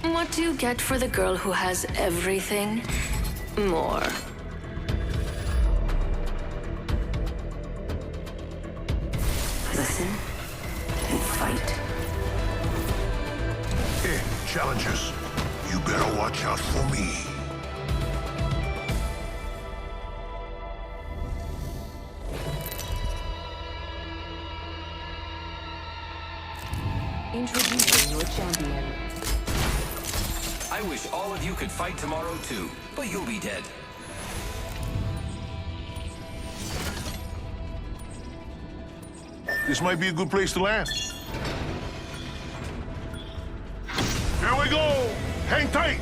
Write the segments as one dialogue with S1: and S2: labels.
S1: What do you get for the girl who has everything? More. Listen and fight.
S2: Hey, challengers, you better watch out for me.
S3: Introducing your champion.
S4: I wish all of you could fight tomorrow too, but you'll be dead.
S2: This might be a good place to land. Here we go! Hang tight!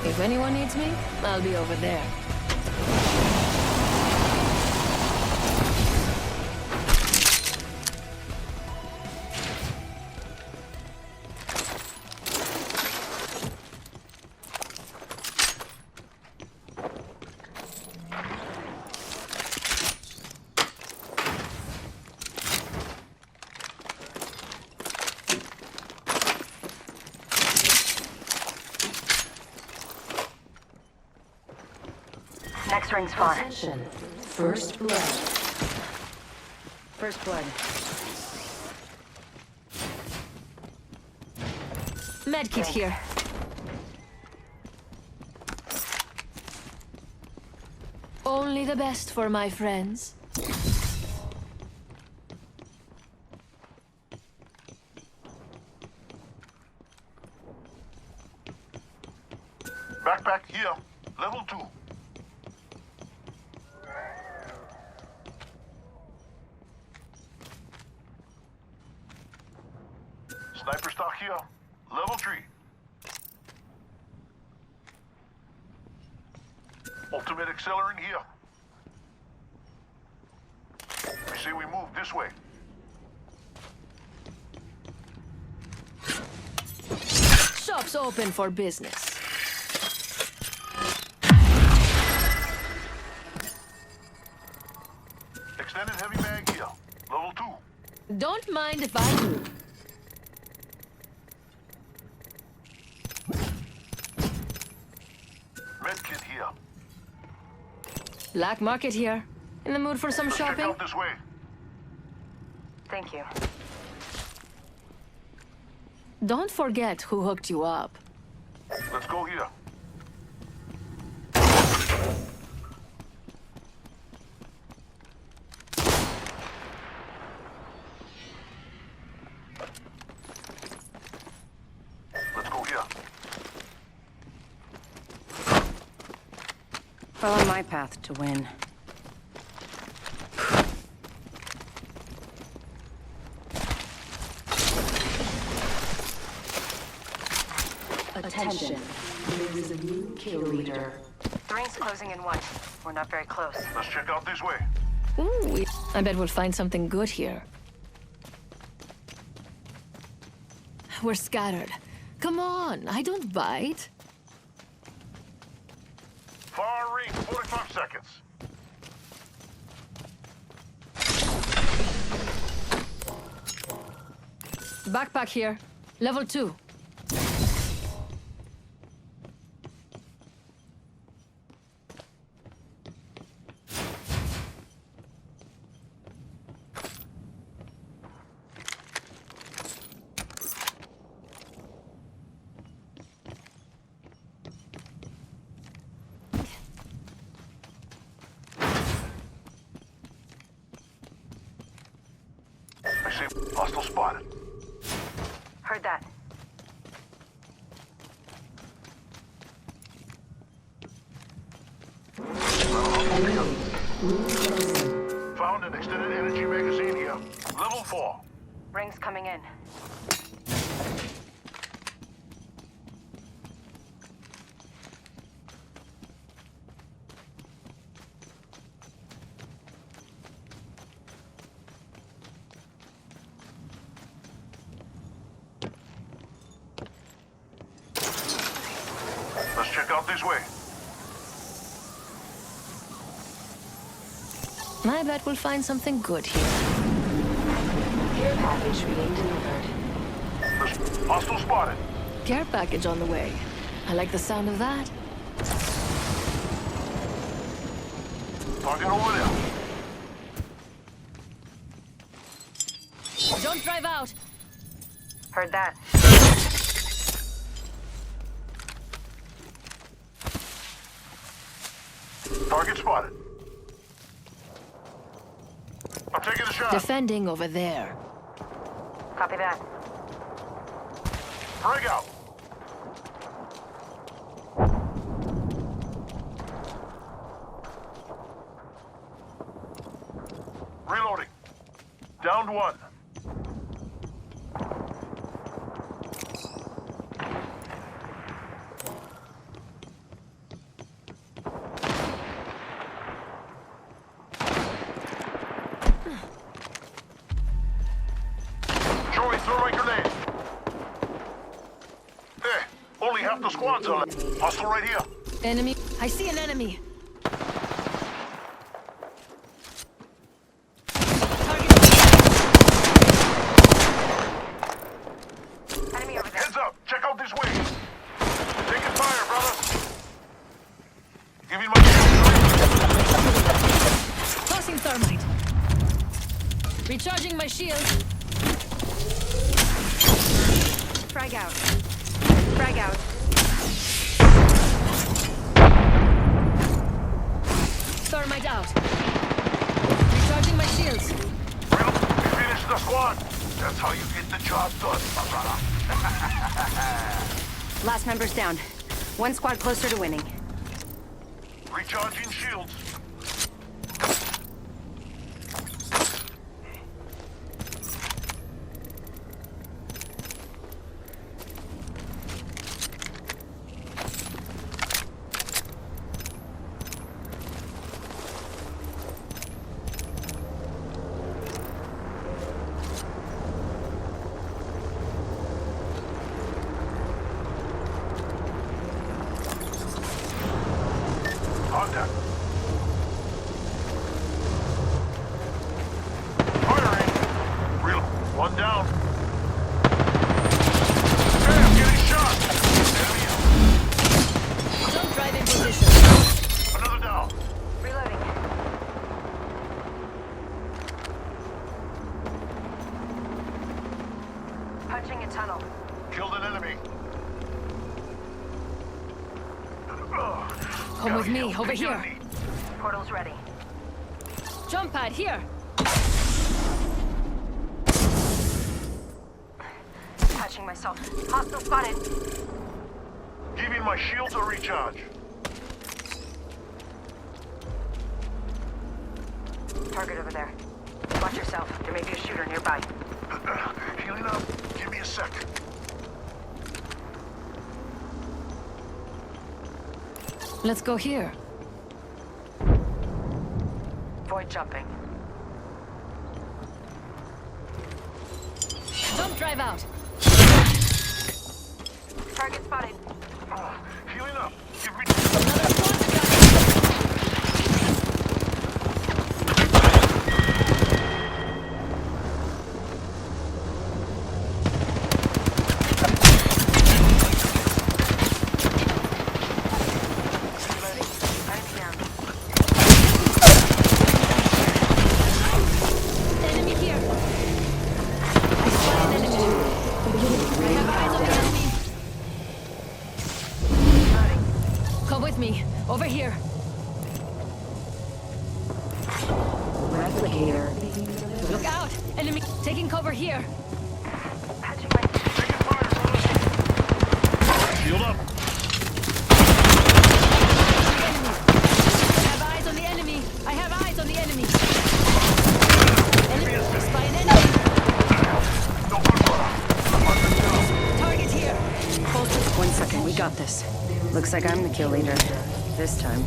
S1: If anyone needs me, I'll be over there.
S5: Next ring's far.
S3: Attention. First blood.
S5: First blood.
S1: Medkit here. Only the best for my friends.
S2: Backpack here, level 2. Sniper stock here, level 3. Ultimate accelerant here. I say we move this way.
S1: Shop's open for business.
S2: Extended heavy mag here, level 2.
S1: Don't mind if I do.
S2: Medkit here.
S1: Black market here. In the mood for some
S2: Let's check
S1: shopping?
S2: out this way.
S5: Thank you.
S1: Don't forget who hooked you up.
S2: Let's go here. Let's go here.
S5: Follow my path to win.
S3: Attention. There is a new kill leader.
S5: The ring's closing in 1. We're not very close.
S2: Let's check out this way.
S1: Ooh, I bet we'll find something good here. We're scattered. Come on, I don't bite.
S2: Far range, 45 seconds.
S1: Backpack here. Level 2.
S2: I see hostile spotted.
S5: Heard that.
S2: Found an extended energy magazine here. Level 4.
S5: Ring's coming in.
S2: Let's check out this way.
S1: I bet we'll find something good here.
S3: Care package being delivered.
S2: Hostile spotted.
S1: Care package on the way. I like the sound of that.
S2: Target over there.
S1: Don't drive out.
S5: Heard that.
S2: Target spotted. I'm taking a shot.
S1: Defending over there.
S5: Copy that.
S2: Frag out. Reloading. Downed one. Joey, throw my grenade. There. Only half the squad's on it. Hostile right here.
S1: Enemy. I see an enemy.
S5: Enemy over there.
S2: Heads up. Check out this way. Taking fire, brother. Give me my shield.
S1: Tossing thermite. Recharging my shield.
S5: Frag out. Frag out.
S1: Thermite out. Recharging my shields.
S2: Finish the squad. That's how you get the job done, my brother.
S5: Last member's down. One squad closer to winning.
S2: Recharging shields. Contact. Firing. Real. One down. Hey, I'm getting shot. Enemy out.
S1: Don't drive in position.
S2: Another down.
S5: Reloading. Punching a tunnel.
S2: Killed an enemy.
S1: Come with me, over here.
S5: Portal's ready.
S1: Jump pad here.
S5: Touching myself. Hostile spotted.
S2: Giving my shields a recharge.
S5: Target over there. Watch yourself. There may be a shooter nearby.
S2: Healing up. Give me a sec.
S1: Let's go here.
S5: Avoid jumping.
S1: Don't drive out.
S5: Target spotted.
S2: Healing up. Give me.
S1: Another squad down.
S5: Enemy down.
S1: Enemy here. I spot an enemy. I have eyes on the enemy.
S5: Loading.
S1: Come with me. Over here.
S3: Replicator.
S1: Look out. Enemy taking cover here.
S5: Patching my...
S2: Taking fire, brother. Shield up.
S1: I have eyes on the enemy. I have eyes on the enemy. Enemy. Spy an enemy.
S2: No good, brother.
S1: Target here.
S5: 1 second, we got this. Looks like I'm the kill leader. This time.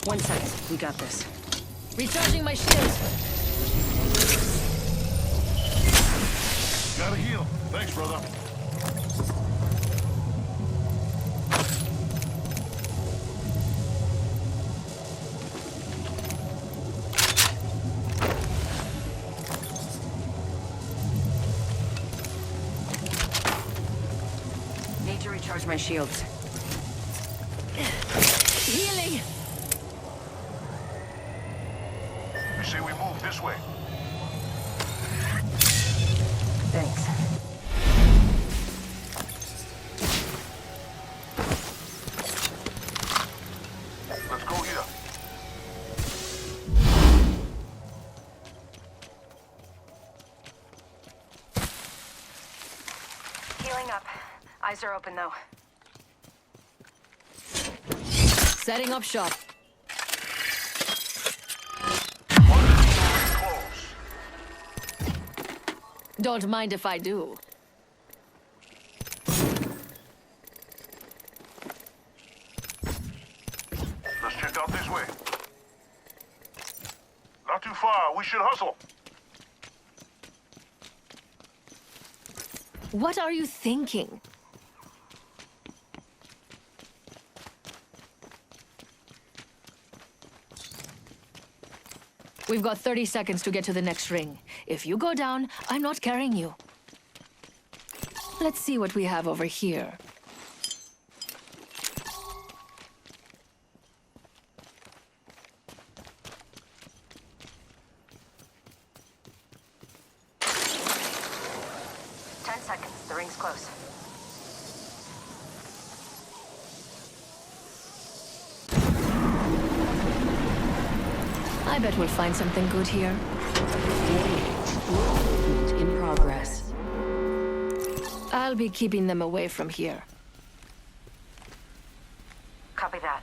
S5: 1 second, we got this.
S1: Recharging my shields.
S2: Gotta heal. Thanks, brother.
S5: to recharge my shields.
S1: Healing!
S2: We say we move this way.
S5: Thanks.
S2: Let's go here.
S5: Healing up. Eyes are open, though.
S1: Setting up shop.
S2: Close.
S1: Don't mind if I do.
S2: Let's check out this way. Not too far. We should hustle.
S1: What are you thinking? We've got 30 seconds to get to the next ring. If you go down, I'm not carrying you. Let's see what we have over here.
S5: The ring's close.
S1: I bet we'll find something good here.
S3: Movement in progress.
S1: I'll be keeping them away from here.
S5: Copy that.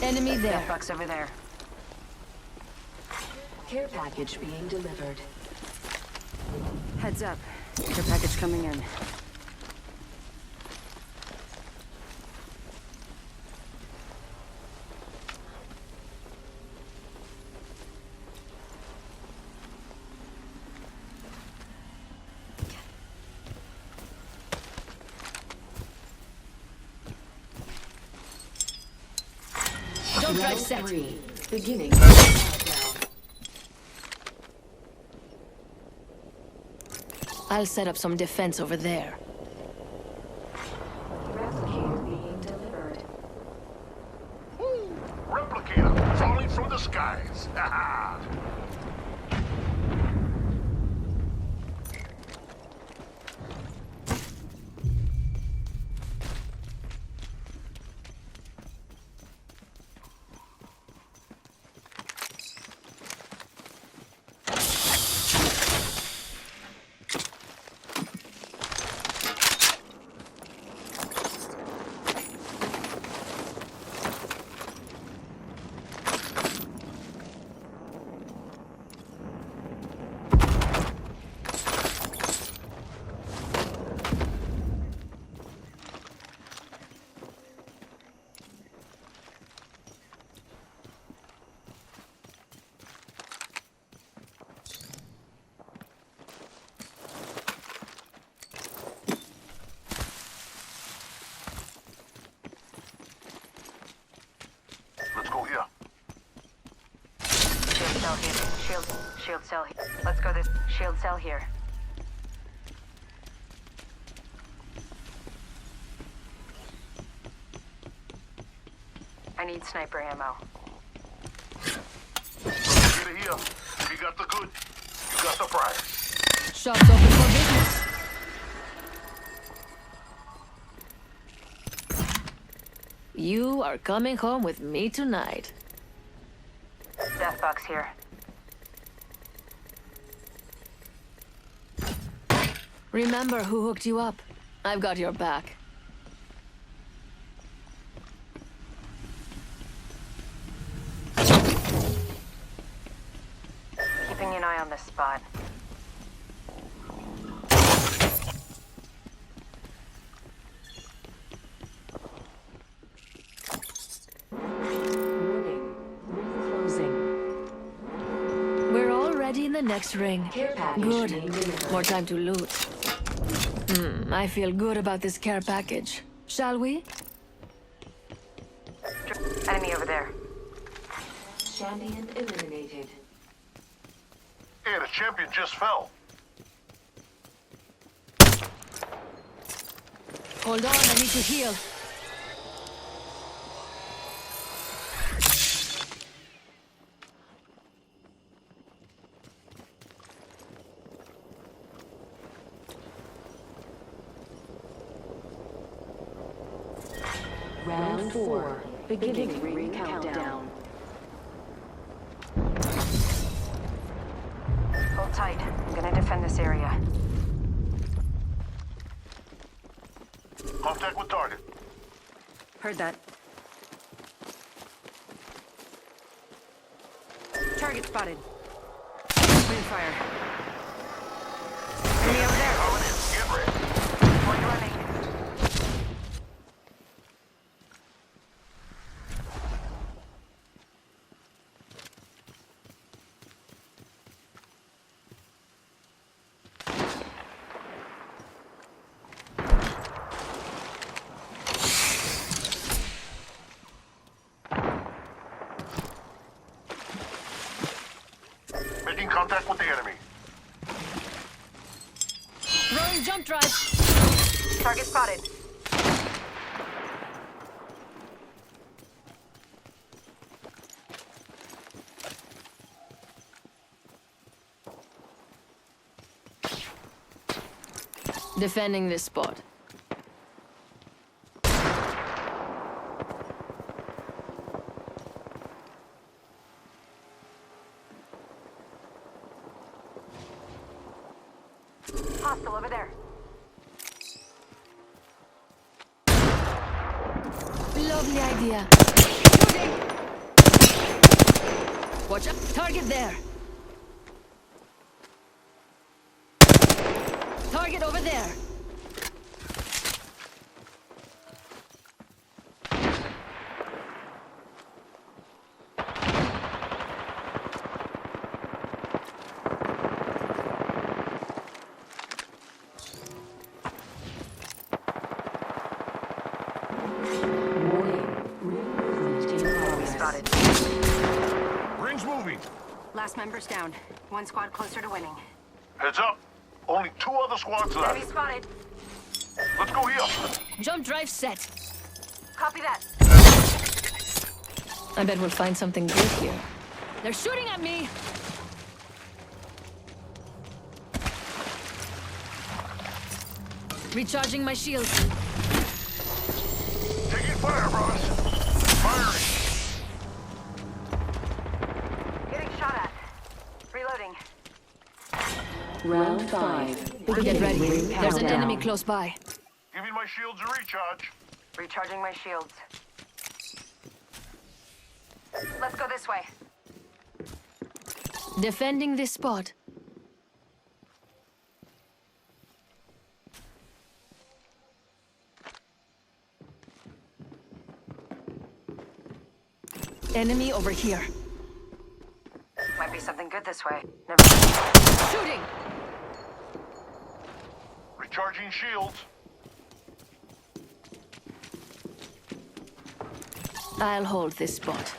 S1: Enemy there.
S5: That buck's over there.
S3: Care package being delivered.
S5: Heads up. Your package coming in.
S1: Don't drive
S3: Round
S1: set.
S3: 3. Beginning.
S1: I'll set up some defense over there.
S3: Replicator being delivered.
S2: Replicator falling from the skies. Haha. Let's go here.
S5: Shield cell here. Shield cell here. Let's go this shield cell here. I need sniper ammo.
S2: Get it here. We got the good. You got the prize.
S1: Shop's open for business. You are coming home with me tonight.
S5: Death box here.
S1: Remember who hooked you up. I've got your back.
S5: Keeping an eye on this spot.
S3: Warning. Ring closing.
S1: We're already in the next ring.
S3: Care package
S1: Good.
S3: being delivered.
S1: More time to loot. I feel good about this care package. Shall we?
S5: Enemy over there.
S3: Champion eliminated.
S2: Yeah, the champion just fell.
S1: Hold on, I need to heal.
S3: Round 4. Beginning ring countdown.
S5: Hold tight. I'm gonna defend this area.
S2: Contact with target.
S5: Heard that. Target spotted. Opening fire. Enemy over there.
S2: Coming in. Get ready.
S5: One running.
S2: Making contact with the enemy.
S1: Throwing jump drive.
S5: Target spotted.
S1: Defending this spot.
S5: Hostile over there.
S1: Lovely idea. Shooting! Watch out. Target there. Target over there.
S5: Spotted.
S2: Ring's moving.
S5: Last member's down. One squad closer to winning.
S2: Heads up. Only 2 other squads left.
S5: Enemy spotted.
S2: Let's go here.
S1: Jump drive set.
S5: Copy that.
S1: I bet we'll find something good here. They're shooting at me. Recharging my shields.
S2: Taking fire, brothers. Firing.
S5: Getting shot at. Reloading.
S3: Round 5.
S1: Get
S3: Beginning
S1: ready.
S3: ring
S1: There's an
S3: countdown.
S1: enemy close by.
S2: Giving my shields a recharge.
S5: Recharging my shields. Let's go this way.
S1: Defending this spot. Enemy over here.
S5: Might be something good this way. Never mind.
S1: Shooting!
S2: Recharging shields.
S1: I'll hold this spot.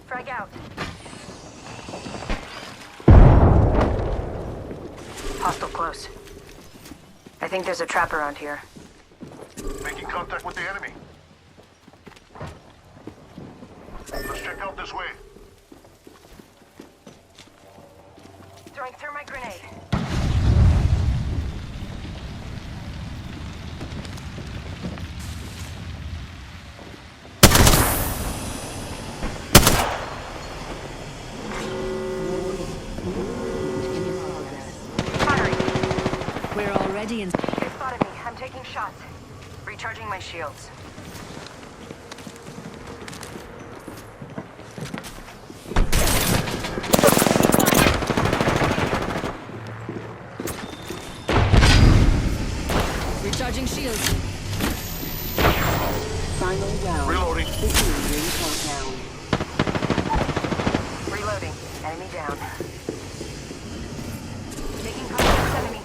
S5: Frag out. Hostile close. I think there's a trap around here.
S2: Making contact with the enemy. Let's check out this way.
S5: Throwing thermite grenade. Firing.
S1: We're already in.
S5: They spotted me. I'm taking shots. Recharging my shields.
S1: Recharging shields.
S3: Final round.
S2: Reloading.
S3: Beginning ring countdown.
S5: Enemy down. Taking contact with enemy.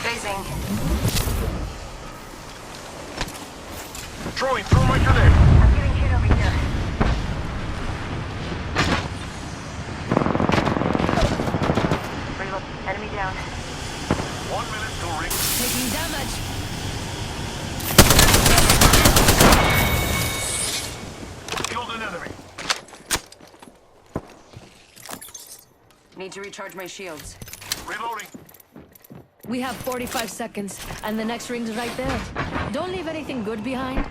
S5: Phasing.
S2: Throwing thermite grenade.
S5: I'm getting hit over here. Reload. Enemy down.
S2: 1 minute till ring.
S1: Taking damage.
S2: Killed an enemy.
S5: Need to recharge my shields.
S2: Reloading.
S1: We have 45 seconds, and the next ring's right there. Don't leave anything good behind.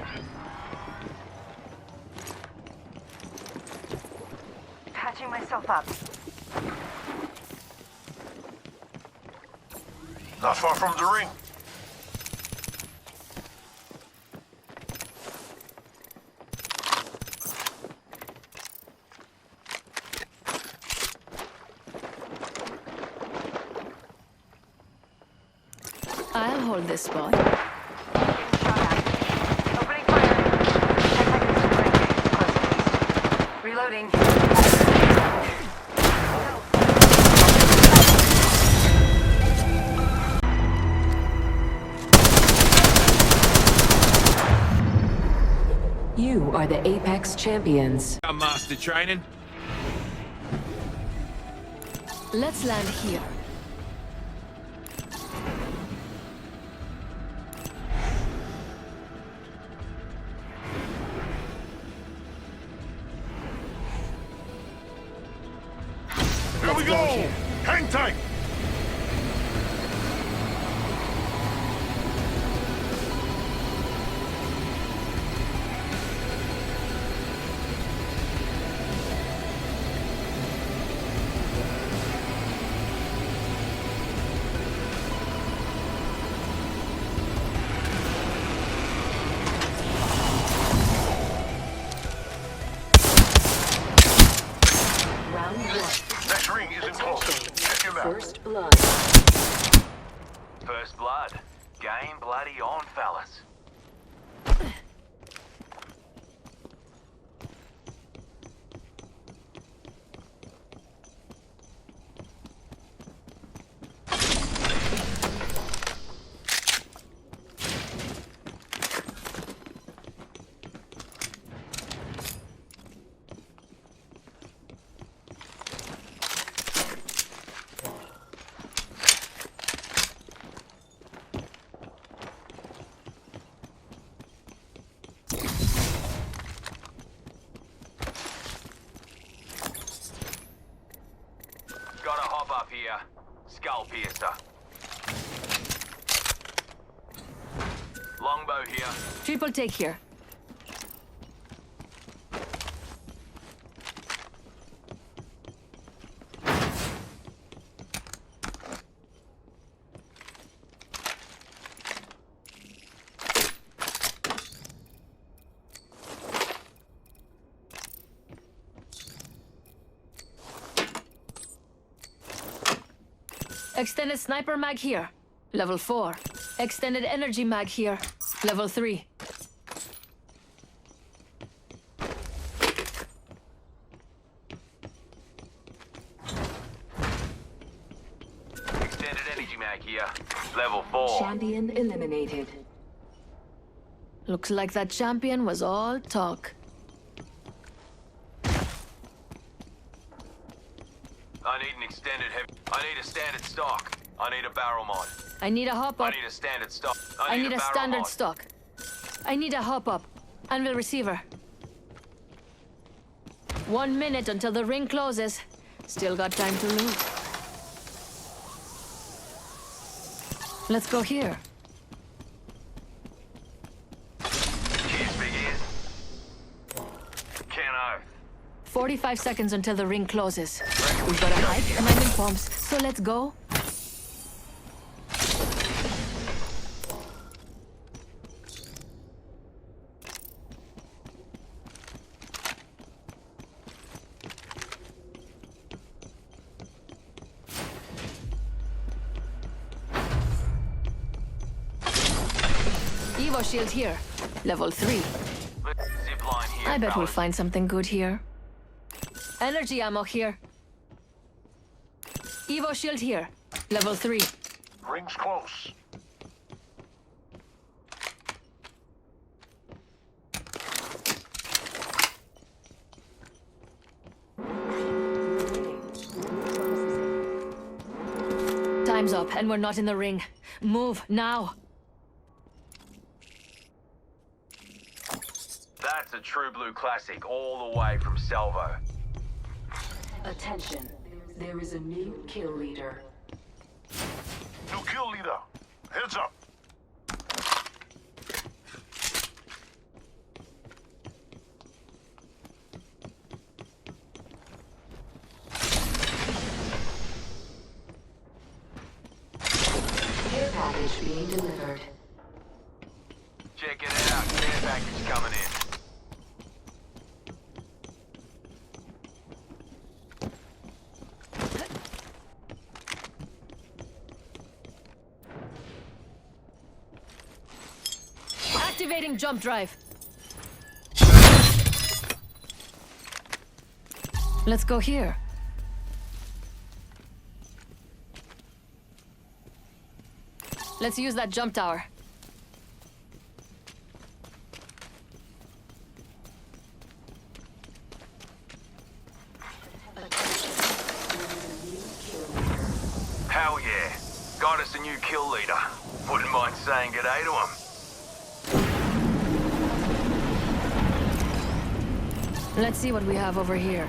S5: Patching myself up.
S2: Not far from the ring.
S1: I'll hold this spot.
S5: Getting shot at. Opening fire. 10 seconds to break. Close. Reloading.
S3: You are the Apex champions.
S6: Master training.
S1: Let's land here.
S2: Here we go. Hang tight.
S3: Round one.
S2: Next ring isn't close. Check him out.
S3: First blood.
S7: First blood. Game bloody on, fellas. Gotta hop up here. Skull piercer. Longbow here.
S1: Triple take here. Extended sniper mag here. Level 4. Extended energy mag here. Level 3.
S7: Extended energy mag here. Level 4.
S3: Champion eliminated.
S1: Looks like that champion was all talk.
S7: I need an extended heavy. I need a standard stock. I need a barrel mod.
S1: I need a hop
S7: I
S1: up.
S7: need a standard stock.
S1: I need a
S7: barrel
S1: standard
S7: mod.
S1: stock. I need a hop up. Anvil receiver. 1 minute until the ring closes. Still got time to loot. Let's go here.
S7: Cheers, big ears. Can I?
S1: 45 seconds until the ring closes. We've got a hike and I'm in pumps, so let's go. Evo shield here. Level 3.
S7: Zip line here.
S1: I bet we'll find something good here. Energy ammo here. Evo shield here. Level 3.
S2: Ring's close.
S1: Time's up and we're not in the ring. Move, now.
S7: That's a true blue classic all the way from Salvo.
S3: Attention. There is a new kill leader.
S2: New kill leader. Heads up.
S3: Care package being delivered.
S7: Check it out, care package coming in.
S1: Activating jump drive. Let's go here. Let's use that jump tower.
S7: Hell yeah. Got us a new kill leader. Wouldn't mind saying g'day to him.
S1: Let's see what we have over here.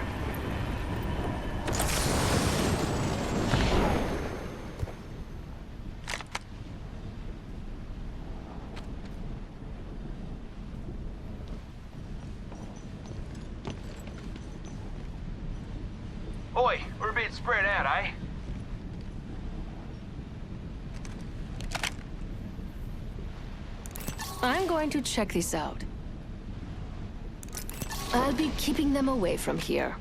S7: Oi, we're a bit spread out, eh?
S1: I'm going to check this out. I'll be keeping them away from here.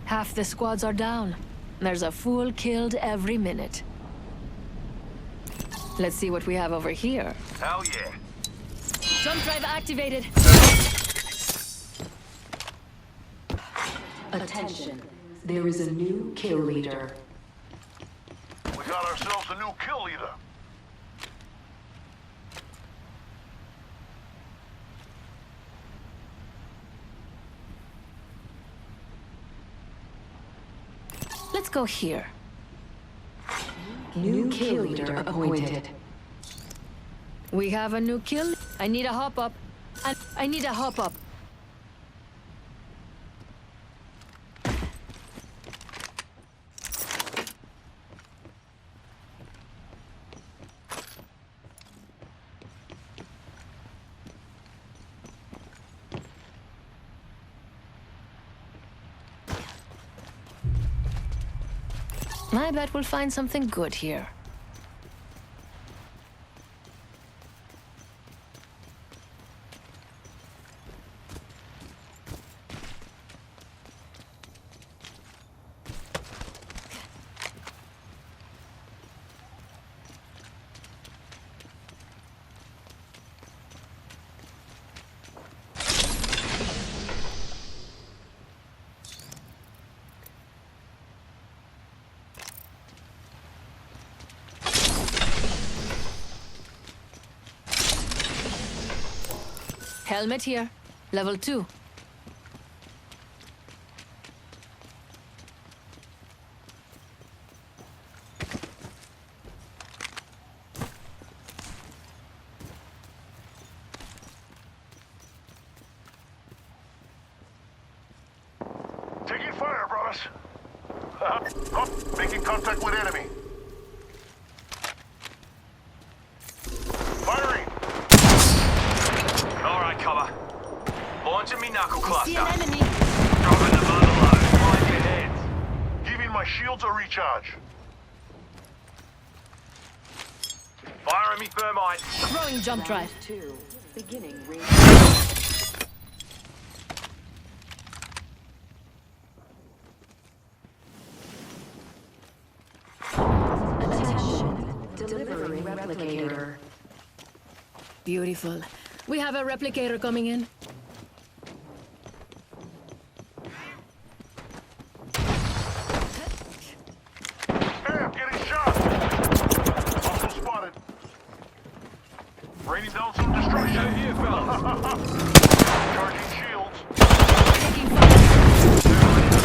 S1: Half the squads are down. There's a fool killed every minute. Let's see what we have over here.
S7: Hell yeah.
S1: Jump drive activated.
S3: Attention. There is a new kill leader.
S2: We got ourselves a new kill leader.
S1: Let's go here.
S3: New kill leader appointed.
S1: We have a new kill. I need a hop up. I need a hop up. I bet we'll find something good here. Helmet here. Level 2.
S2: Taking fire, brothers. Oh, making contact with enemy. Firing.
S7: All right, cover. Launching me knuckle cluster.
S1: See an enemy.
S7: Dropping the bundle. Mind your heads.
S2: Giving my shields a recharge.
S7: Firing me thermite.
S1: Throwing jump drive.
S3: 2. Beginning ring. replicator.
S1: Beautiful. We have a replicator coming in.
S2: Damn, getting shot! Also spotted. Raining down some destruction.
S4: Here, fellas.
S2: Charging shields.
S1: Taking fire.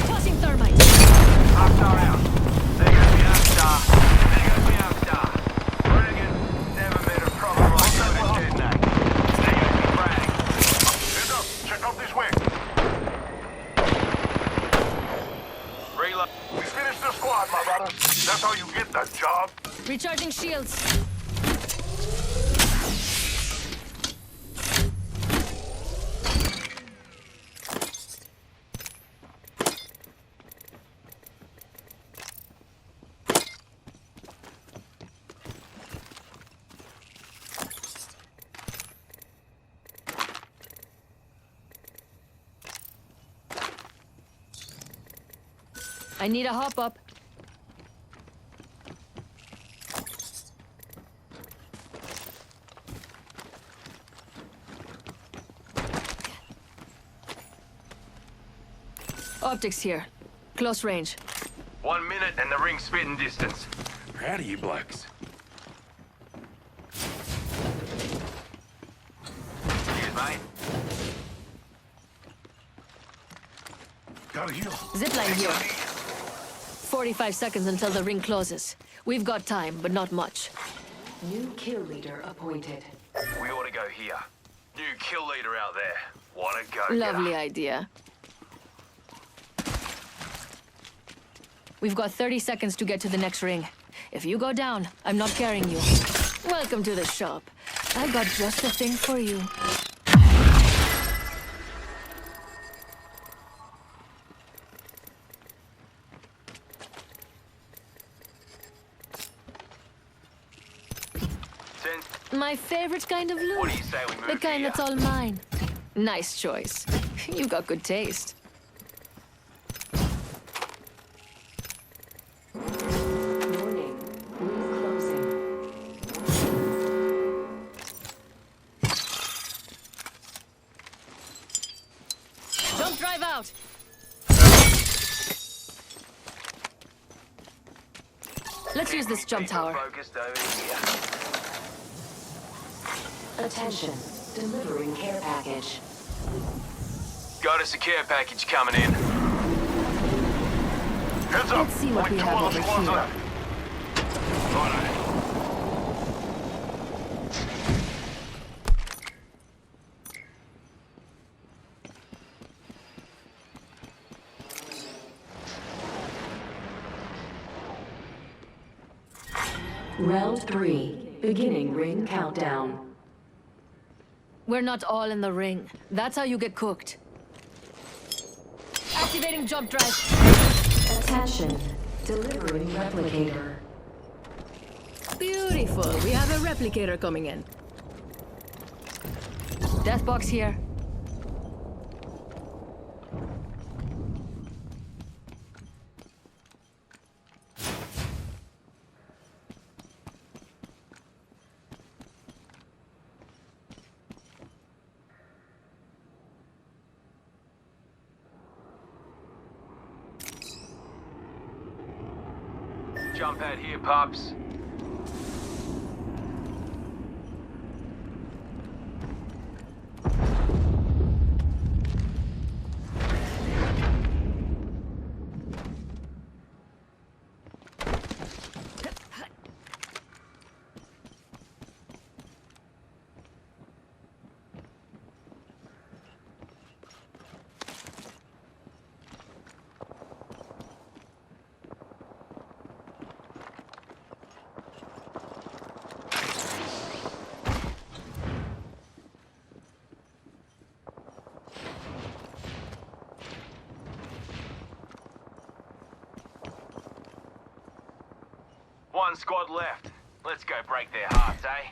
S1: Tossing thermite.
S7: Hostile out. They're gonna be hostile. They're gonna be hostile. Renegade never made a proper right to a dead neck. They're gonna be brag.
S2: Heads up. Check out this wing.
S7: Reload.
S2: We finished the squad, my brother. That's how you get that job.
S1: Recharging shields. I need a hop up. Optics here. Close range.
S7: 1 minute and the ring's spitting distance.
S4: Proud of you blokes.
S7: Cheers, mate.
S2: Gotta heal.
S1: Zipline here. 45 seconds until the ring closes. We've got time, but not much.
S3: New kill leader appointed.
S7: We ought to go here. New kill leader out there. Wanna go
S1: Lovely
S7: getter.
S1: idea. We've got 30 seconds to get to the next ring. If you go down, I'm not carrying you. Welcome to the shop. I got just the thing for you. My favorite kind of loot.
S7: What do you say we move
S1: The kind
S7: here?
S1: that's all mine. Nice choice. You got good taste.
S3: Warning. Room closing.
S1: Don't drive out. Let's use this jump tower.
S7: Focused over here.
S3: Attention. Delivering care package.
S7: Got us a care package coming in.
S2: Heads up.
S1: Let's see what
S2: Only
S1: we
S2: two
S1: have
S2: other
S1: over
S2: squads
S1: here.
S2: left.
S7: Righto.
S3: Round 3. Beginning ring countdown.
S1: We're not all in the ring. That's how you get cooked. Activating jump drive.
S3: Attention. Delivering replicator.
S1: Beautiful. We have a replicator coming in. Death box here.
S7: Jump out here, pups. One squad left. Let's go break their hearts, eh?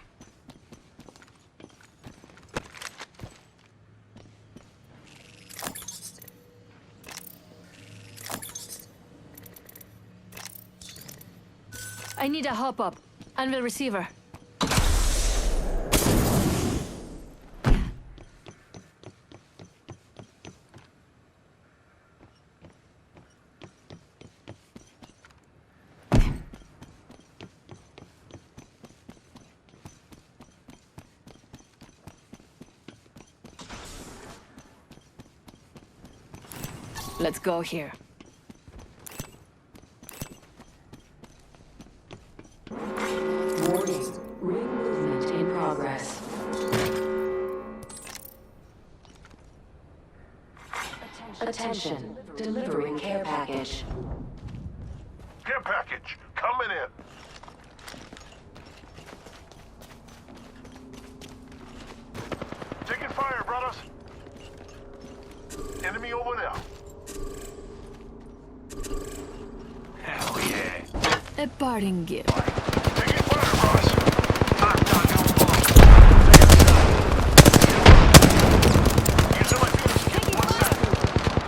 S1: I need a hop up. Anvil receiver. Let's go here.
S3: Warning. Ring movement in progress. Attention. Delivering care package.
S2: Care package, coming in. Taking fire, brothers. Enemy over there.
S7: Hell yeah.
S1: A parting gift.
S2: Taking fire, brothers.
S7: Hot dog on ball.
S2: Use my fuse. 1 second.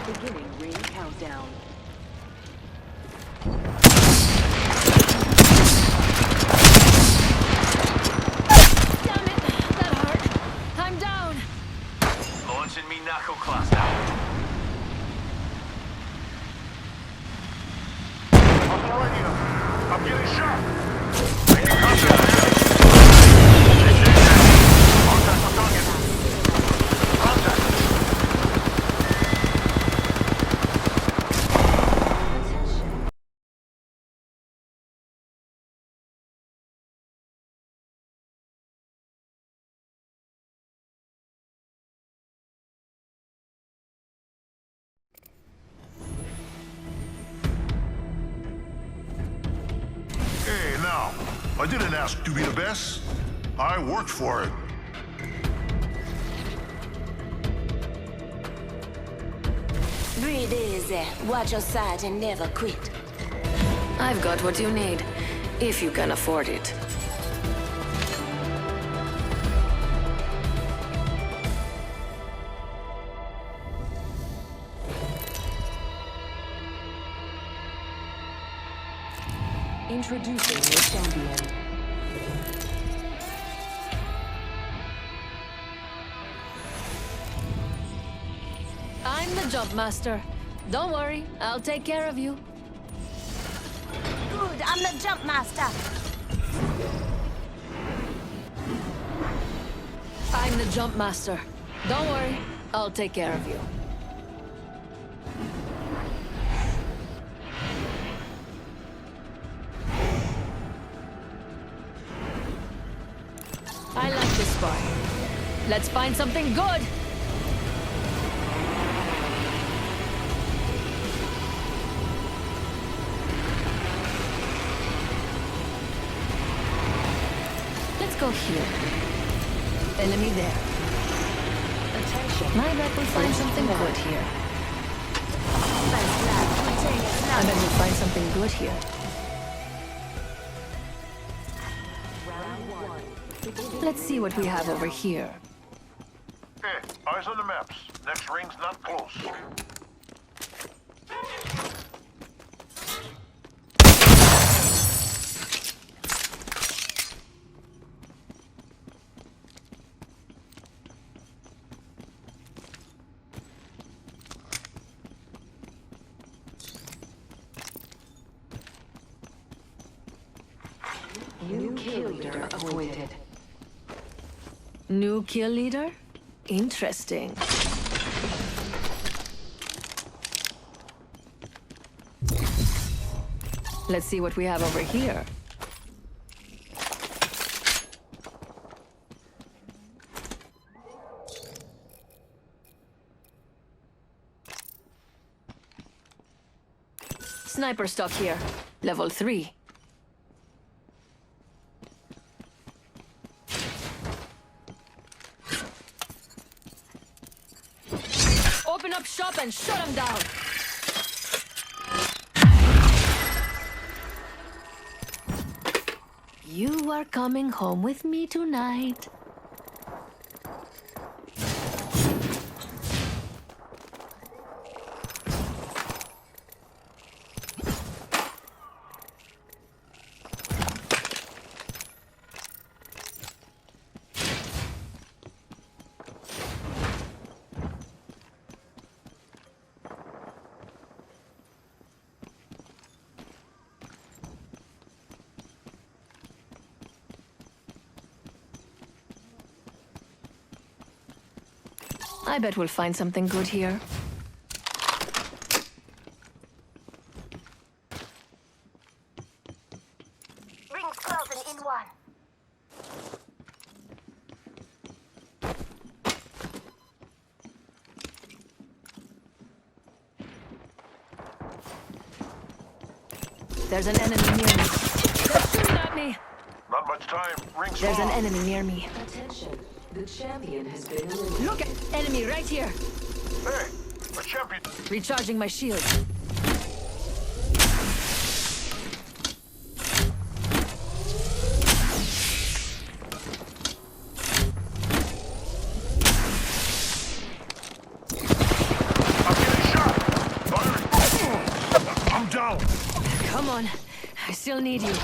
S3: Beginning ring countdown.
S1: Damn it! That hurt. I'm down.
S7: Launching me knuckle cluster.
S2: I'm right here. I'm getting shot. Taking contact. Contact for target. Contact. Hey, now, I didn't ask to be the best. I worked for it.
S6: 3 days, watch your side and never quit.
S1: I've got what you need, if you can afford it.
S3: Introducing your champion.
S1: I'm the jump master. Don't worry, I'll take care of you.
S6: Good, I'm the jump master.
S1: I'm the jump master. Don't worry, I'll take care of you. I like this part. Let's find something good. Let's go here. Enemy there.
S3: Attention.
S1: I bet we'll find something good here. I bet we'll find something good here.
S3: Round 1.
S1: Let's see what we have over here.
S2: Hey, eyes on the maps. Next ring's not close.
S3: New kill leader appointed.
S1: New kill leader? Interesting. Let's see what we have over here. Sniper stock here. Level 3. Open up shop and shut them down. You are coming home with me tonight. I bet we'll find something good here.
S6: Rings closing in one.
S1: There's an enemy near me. They're shooting at me.
S2: Not much time. Ring
S1: There's an
S2: small.
S1: enemy near me.
S3: Attention. The champion has been eliminated.
S1: Look at enemy right here.
S2: Hey, a champion.
S1: Recharging my shield.
S2: I'm getting shot. Fire. I'm down.
S1: Come on. I still need you.